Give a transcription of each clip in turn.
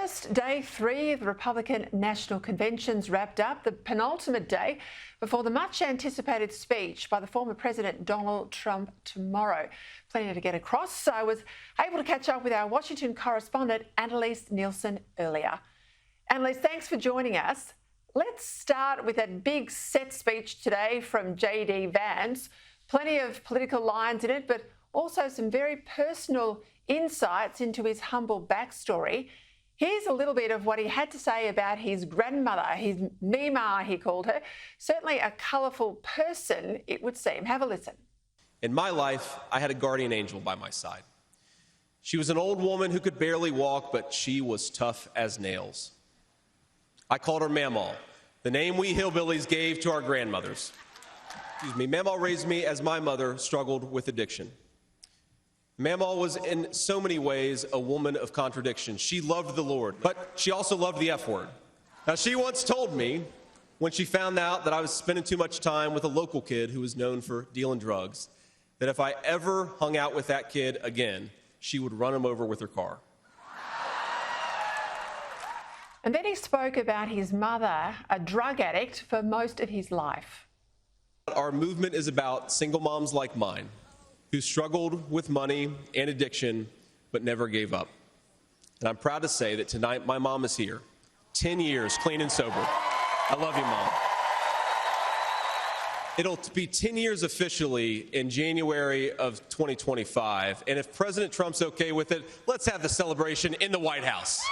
First, day 3 of the Republican National Convention's wrapped up, the penultimate day before the much-anticipated speech by the former President Donald Trump tomorrow. Plenty to get across, so I was able to catch up with our Washington correspondent, Annelise Nielsen, earlier. Annelise, thanks for joining us. Let's start with that big set speech today from JD Vance. Plenty of political lines in it, but also some very personal insights into his humble backstory. Here's a little bit of what he had to say about his grandmother, his Mima, he called her. Certainly a colourful person, it would seem. Have a listen. In my life, I had a guardian angel by my side. She was an old woman who could barely walk, but she was tough as nails. I called her Mamaw, the name we hillbillies gave to our grandmothers. Mamaw raised me as my mother struggled with addiction. Mamaw was in so many ways a woman of contradiction. She loved the Lord, but she also loved the F word. Now, she once told me when she found out that I was spending too much time with a local kid who was known for dealing drugs, that if I ever hung out with that kid again, she would run him over with her car. And then he spoke about his mother, a drug addict for most of his life. Our movement is about single moms like mine, who struggled with money and addiction, but never gave up. And I'm proud to say that tonight my mom is here, 10 years clean and sober. I love you, Mom. It'll be 10 years officially in January of 2025, and if President Trump's okay with it, let's have the celebration in the White House.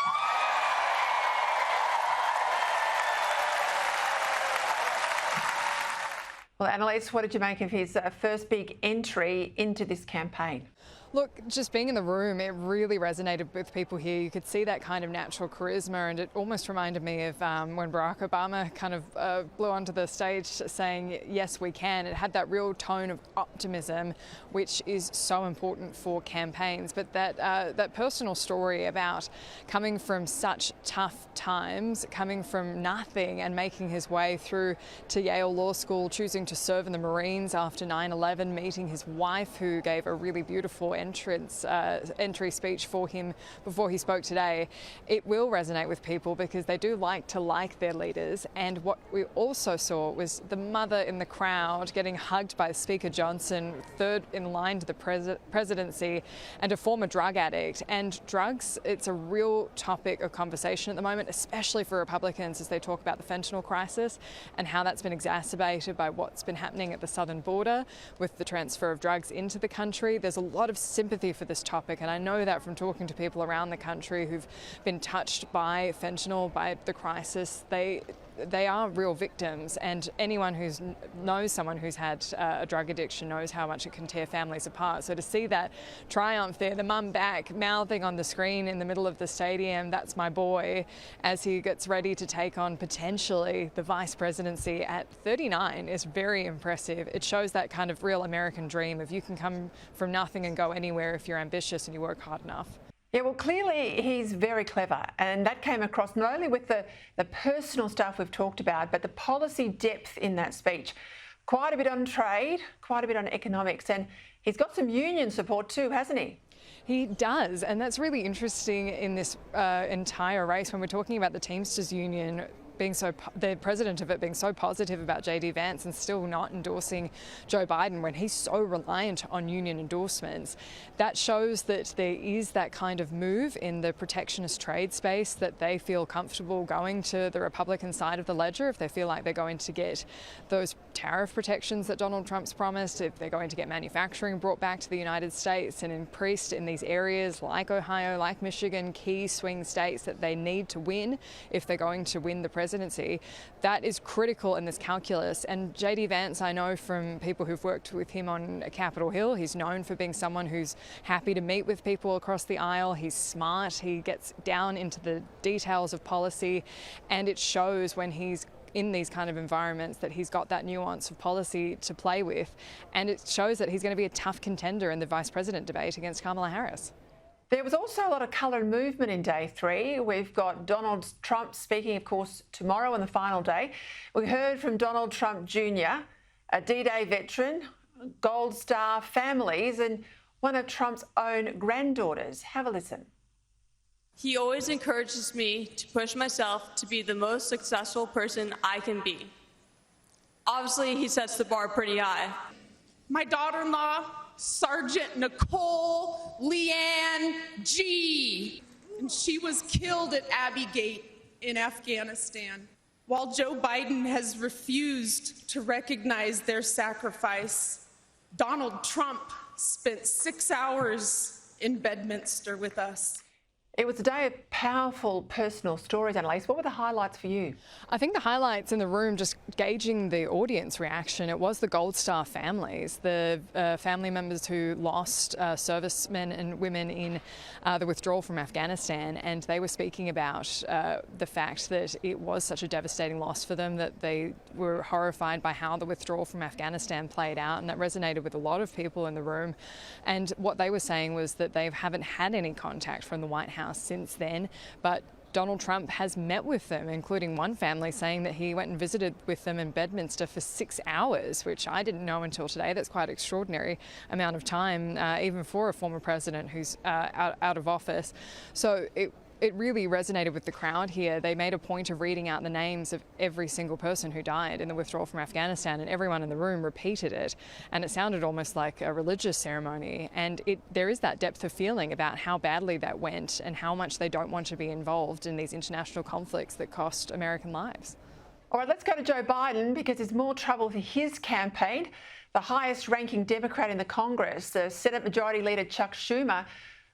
Well, Annelise, what did you make of his first big entry into this campaign? Look, just being in the room, it really resonated with people here. You could see that kind of natural charisma, and it almost reminded me of when Barack Obama kind of blew onto the stage saying, yes, we can. It had that real tone of optimism, which is so important for campaigns. But that personal story about coming from such tough times, coming from nothing and making his way through to Yale Law School, choosing to serve in the Marines after 9/11, meeting his wife, who gave a really beautiful entry speech for him before he spoke today. It will resonate with people because they do like to like their leaders. And what we also saw was the mother in the crowd getting hugged by Speaker Johnson, third in line to the presidency, and a former drug addict. And drugs, it's a real topic of conversation at the moment, especially for Republicans as they talk about the fentanyl crisis and how that's been exacerbated by what's been happening at the southern border with the transfer of drugs into the country. There's a lot of sympathy for this topic, and I know that from talking to people around the country who've been touched by fentanyl, by the crisis. They are real victims, and anyone who knows someone who's had a drug addiction knows how much it can tear families apart. So to see that triumph there, the mum back mouthing on the screen in the middle of the stadium, "That's my boy," as he gets ready to take on potentially the vice presidency at 39 is very impressive. It shows that kind of real American dream of you can come from nothing and go anywhere if you're ambitious and you work hard enough. Yeah, well, clearly he's very clever, and that came across not only with the personal stuff we've talked about, but the policy depth in that speech. Quite a bit on trade, quite a bit on economics, and he's got some union support too, hasn't he? He does, and that's really interesting in this entire race when we're talking about the Teamsters Union the president of it being so positive about JD Vance and still not endorsing Joe Biden when he's so reliant on union endorsements. That shows that there is that kind of move in the protectionist trade space, that they feel comfortable going to the Republican side of the ledger if they feel like they're going to get those tariff protections that Donald Trump's promised, if they're going to get manufacturing brought back to the United States and increased in these areas like Ohio, like Michigan, key swing states that they need to win if they're going to win the presidency. That is critical in this calculus. And JD Vance, I know from people who've worked with him on Capitol Hill, he's known for being someone who's happy to meet with people across the aisle. He's smart. He gets down into the details of policy, and it shows when he's in these kind of environments that he's got that nuance of policy to play with. And it shows that he's going to be a tough contender in the vice president debate against Kamala Harris. There was also a lot of colour and movement in day 3. We've got Donald Trump speaking, of course, tomorrow on the final day. We heard from Donald Trump Jr., a D-Day veteran, Gold Star families, and one of Trump's own granddaughters. Have a listen. He always encourages me to push myself to be the most successful person I can be. Obviously, he sets the bar pretty high. My daughter-in-law, Sergeant Nicole Leanne G. And she was killed at Abbey Gate in Afghanistan. While Joe Biden has refused to recognize their sacrifice, Donald Trump spent 6 hours in Bedminster with us. It was a day of powerful personal stories, Annelise. What were the highlights for you? I think the highlights in the room, just gauging the audience reaction, it was the Gold Star families, the family members who lost servicemen and women in the withdrawal from Afghanistan, and they were speaking about the fact that it was such a devastating loss for them, that they were horrified by how the withdrawal from Afghanistan played out, and that resonated with a lot of people in the room. And what they were saying was that they haven't had any contact from the White House since then, but Donald Trump has met with them, including one family saying that he went and visited with them in Bedminster for 6 hours, which I didn't know until today. That's quite an extraordinary amount of time, even for a former president who's out of office. So it really resonated with the crowd here. They made a point of reading out the names of every single person who died in the withdrawal from Afghanistan, and everyone in the room repeated it. And it sounded almost like a religious ceremony. And there is that depth of feeling about how badly that went and how much they don't want to be involved in these international conflicts that cost American lives. All right, let's go to Joe Biden, because there's more trouble for his campaign. The highest ranking Democrat in the Congress, the Senate Majority Leader Chuck Schumer,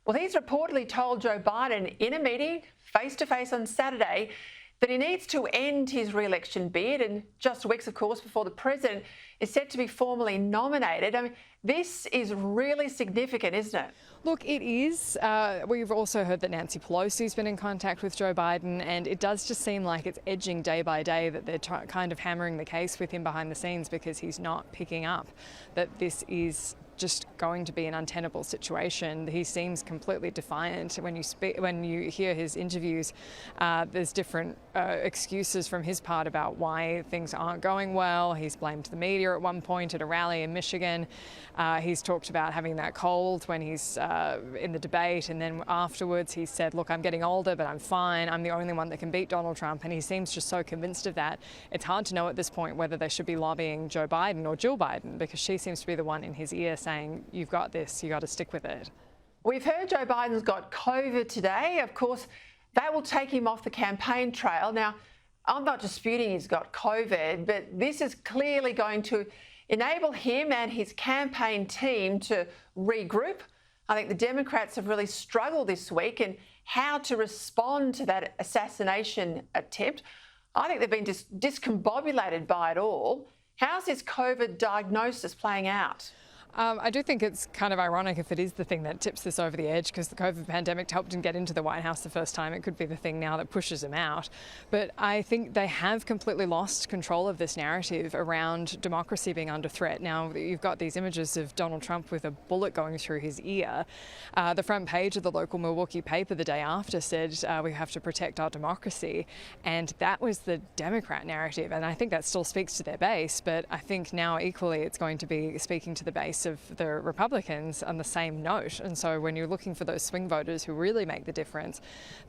well, he's reportedly told Joe Biden in a meeting face-to-face on Saturday that he needs to end his re-election bid, and just weeks, of course, before the president is set to be formally nominated. I mean, this is really significant, isn't it? Look, it is. We've also heard that Nancy Pelosi's been in contact with Joe Biden, and it does just seem like it's edging day by day that they're kind of hammering the case with him behind the scenes, because he's not picking up that this is just going to be an untenable situation. He seems completely defiant. When you hear his interviews, there's different excuses from his part about why things aren't going well. He's blamed the media at one point at a rally in Michigan. He's talked about having that cold when he's in the debate, and then afterwards he said, look, I'm getting older, but I'm fine. I'm the only one that can beat Donald Trump. And he seems just so convinced of that. It's hard to know at this point whether they should be lobbying Joe Biden or Jill Biden, because she seems to be the one in his ear saying, you've got this, you got to stick with it. We've heard Joe Biden's got COVID today. Of course, that will take him off the campaign trail. Now, I'm not disputing he's got COVID, but this is clearly going to enable him and his campaign team to regroup. I think the Democrats have really struggled this week in how to respond to that assassination attempt. I think they've been discombobulated by it all. How's this COVID diagnosis playing out? I do think it's kind of ironic if it is the thing that tips this over the edge, because the COVID pandemic helped him get into the White House the first time. It could be the thing now that pushes him out. But I think they have completely lost control of this narrative around democracy being under threat. Now, you've got these images of Donald Trump with a bullet going through his ear. The front page of the local Milwaukee paper the day after said, we have to protect our democracy. And that was the Democrat narrative. And I think that still speaks to their base. But I think now equally it's going to be speaking to the base of the Republicans on the same note. And so when you're looking for those swing voters who really make the difference,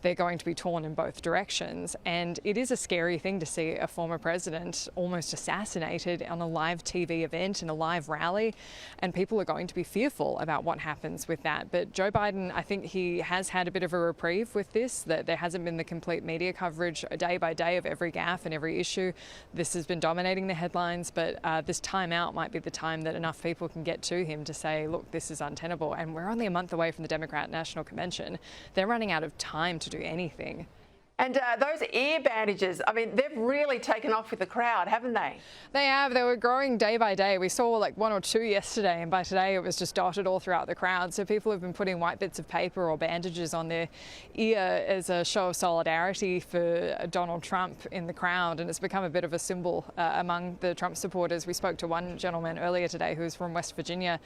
they're going to be torn in both directions. And it is a scary thing to see a former president almost assassinated on a live TV event in a live rally, and people are going to be fearful about what happens with that. But Joe Biden, I think he has had a bit of a reprieve with this, that there hasn't been the complete media coverage day by day of every gaffe and every issue. This has been dominating the headlines, but this time out might be the time that enough people can get to him to say, look, this is untenable. And we're only a month away from the Democrat National Convention. They're running out of time to do anything. And those ear bandages, I mean, they've really taken off with the crowd, haven't they? They have. They were growing day by day. We saw like one or two yesterday, and by today it was just dotted all throughout the crowd. So people have been putting white bits of paper or bandages on their ear as a show of solidarity for Donald Trump in the crowd, and it's become a bit of a symbol among the Trump supporters. We spoke to one gentleman earlier today who's from West Virginia,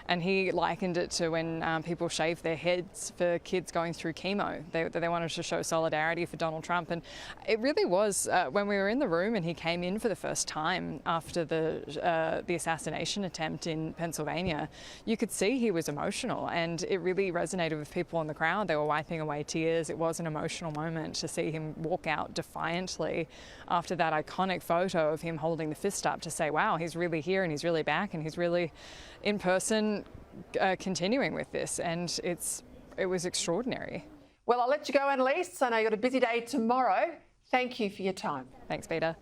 and he likened it to when people shave their heads for kids going through chemo. They wanted to show solidarity for Donald Donald Trump. And it really was when we were in the room and he came in for the first time after the assassination attempt in Pennsylvania, you could see he was emotional, and it really resonated with people in the crowd. They were wiping away tears. It was an emotional moment to see him walk out defiantly after that iconic photo of him holding the fist up to say, wow, he's really here and he's really back and he's really in person continuing with this. And it was extraordinary. Well, I'll let you go, Annelise. I know you've got a busy day tomorrow. Thank you for your time. Thanks, Peta.